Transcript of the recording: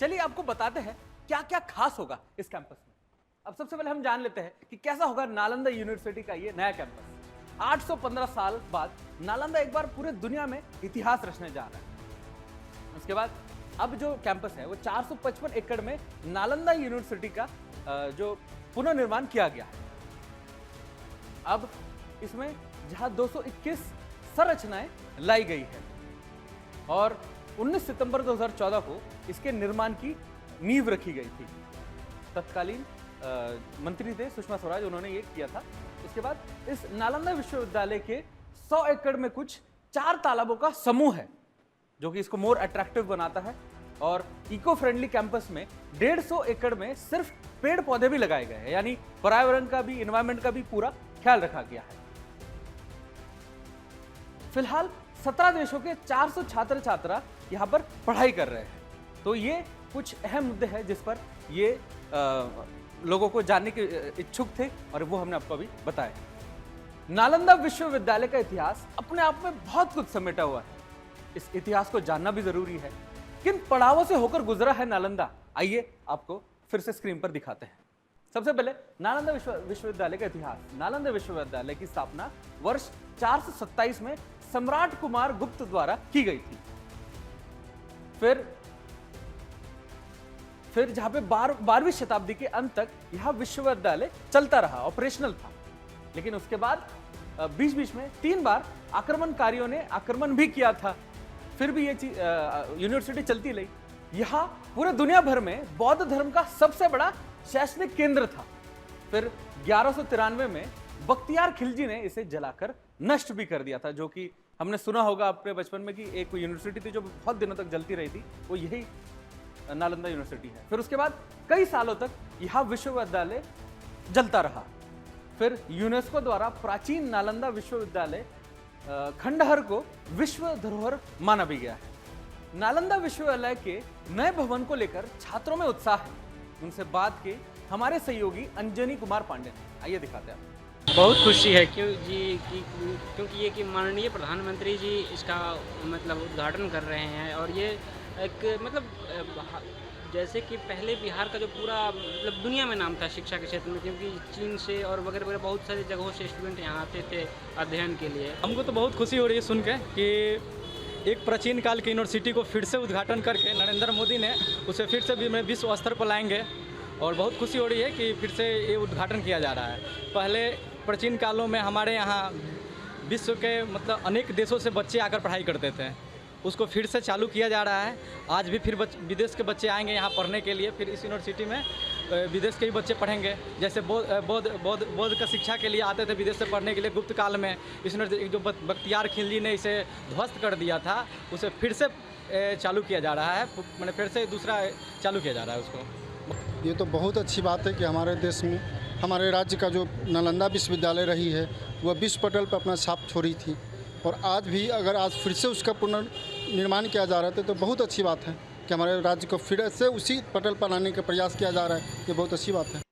चलिए आपको बताते हैं क्या क्या खास होगा इस कैंपस में। अब सबसे पहले हम जान लेते हैं कि कैसा होगा नालंदा यूनिवर्सिटी का ये नया कैंपस। 815 साल बाद नालंदा एक बार पूरे दुनिया में इतिहास रचने जा रहा है। उसके बाद अब जो कैंपस है वो 455 एकड़ में नालंदा यूनिवर्सिटी का जो पुनर्निर्माण किया गया है। अब इसमें जहां 221 संरचनाएं लाई गई है और 19 सितंबर 2014 को इसके निर्माण की नींव रखी गई थी। तत्कालीन मंत्री थे सुषमा स्वराज, उन्होंने ये किया था। उसके बाद इस नालंदा विश्वविद्यालय के 100 एकड़ में कुछ 4 तालाबों का समूह है जो कि इसको मोर अट्रैक्टिव बनाता है। और इको फ्रेंडली कैंपस में 150 एकड़ में सिर्फ पेड़ पौधे भी लगाए गए हैं, यानी पर्यावरण का भी, एनवायरमेंट का भी पूरा ख्याल रखा गया है। फिलहाल 17 देशों के 400 छात्र छात्रा यहां पर पढ़ाई कर रहे हैं। तो ये कुछ अहम मुद्दे हैं जिस पर ये लोगों को जानने के इच्छुक थे और वो हमने आपको अभी बताया। नालंदा विश्वविद्यालय का इतिहास अपने आप में बहुत कुछ समेटा हुआ है। इस इतिहास को जानना भी जरूरी है। किन पड़ावों से होकर गुजरा है नालंदा, आइए आपको फिर से स्क्रीन पर दिखाते हैं। सबसे पहले नालंदा विश्वविद्यालय का इतिहास। नालंदा विश्वविद्यालय की स्थापना वर्ष 427 में सम्राट कुमार गुप्त द्वारा की गई थी। फिर जहां पे 12वीं शताब्दी के अंत तक यह विश्वविद्यालय चलता रहा, ऑपरेशनल था। लेकिन उसके बाद बीच में 3 बार आक्रमणकारियों ने आक्रमण भी किया था, फिर भी ये यूनिवर्सिटी चलती रही। यहां पूरे दुनिया भर में बौद्ध धर्म का सबसे बड़ा शैक्षणिक केंद्र था। फिर 1193 में बख्तियार खिलजी ने इसे जलाकर नष्ट भी कर दिया था, जो कि हमने सुना होगा अपने बचपन में कि एक यूनिवर्सिटी थी जो बहुत दिनों तक जलती रही थी, वो यही नालंदा यूनिवर्सिटी है। फिर उसके बाद कई सालों तक यह विश्वविद्यालय जलता रहा। फिर यूनेस्को द्वारा प्राचीन नालंदा विश्वविद्यालय खंडहर को विश्व धरोहर माना भी गया है। नालंदा विश्वविद्यालय के नए भवन को लेकर छात्रों में उत्साह है। उनसे बात की हमारे सहयोगी अंजनी कुमार पांडे ने, आइए दिखाते हैं। बहुत खुशी है क्योंकि ये कि माननीय प्रधानमंत्री जी इसका मतलब उद्घाटन कर रहे हैं। और ये एक मतलब जैसे कि पहले बिहार का जो पूरा मतलब दुनिया में नाम था शिक्षा के क्षेत्र में, क्योंकि चीन से और वगैरह वगैरह बहुत सारी जगहों से स्टूडेंट यहाँ आते थे अध्ययन के लिए। हमको तो बहुत खुशी हो रही है सुन के कि एक प्राचीन काल की यूनिवर्सिटी को फिर से उद्घाटन करके नरेंद्र मोदी ने उसे फिर से भी विश्व स्तर पर लाएंगे। और बहुत खुशी हो रही है कि फिर से ये उद्घाटन किया जा रहा है। पहले प्राचीन कालों में हमारे यहाँ विश्व के मतलब अनेक देशों से बच्चे आकर पढ़ाई करते थे, उसको फिर से चालू किया जा रहा है। आज भी फिर विदेश के बच्चे आएंगे यहाँ पढ़ने के लिए। फिर इस यूनिवर्सिटी में विदेश के भी बच्चे पढ़ेंगे। जैसे बौद्ध का शिक्षा के लिए आते थे विदेश से पढ़ने के लिए गुप्त काल में। इस यूनिवर्सिटी जो बख्तियार खिलजी ने इसे ध्वस्त कर दिया था, उसे फिर से चालू किया जा रहा है, मैंने फिर से दूसरा चालू किया जा रहा है उसको। ये तो बहुत अच्छी बात है कि हमारे देश में, हमारे राज्य का जो नालंदा विश्वविद्यालय रही है वह विश्व पटल पर अपना छाप छोड़ी थी। और आज भी अगर आज फिर से उसका पुनर्निर्माण किया जा रहा है तो बहुत अच्छी बात है कि हमारे राज्य को फिर से उसी पटल पर लाने का प्रयास किया जा रहा है। ये बहुत अच्छी बात है।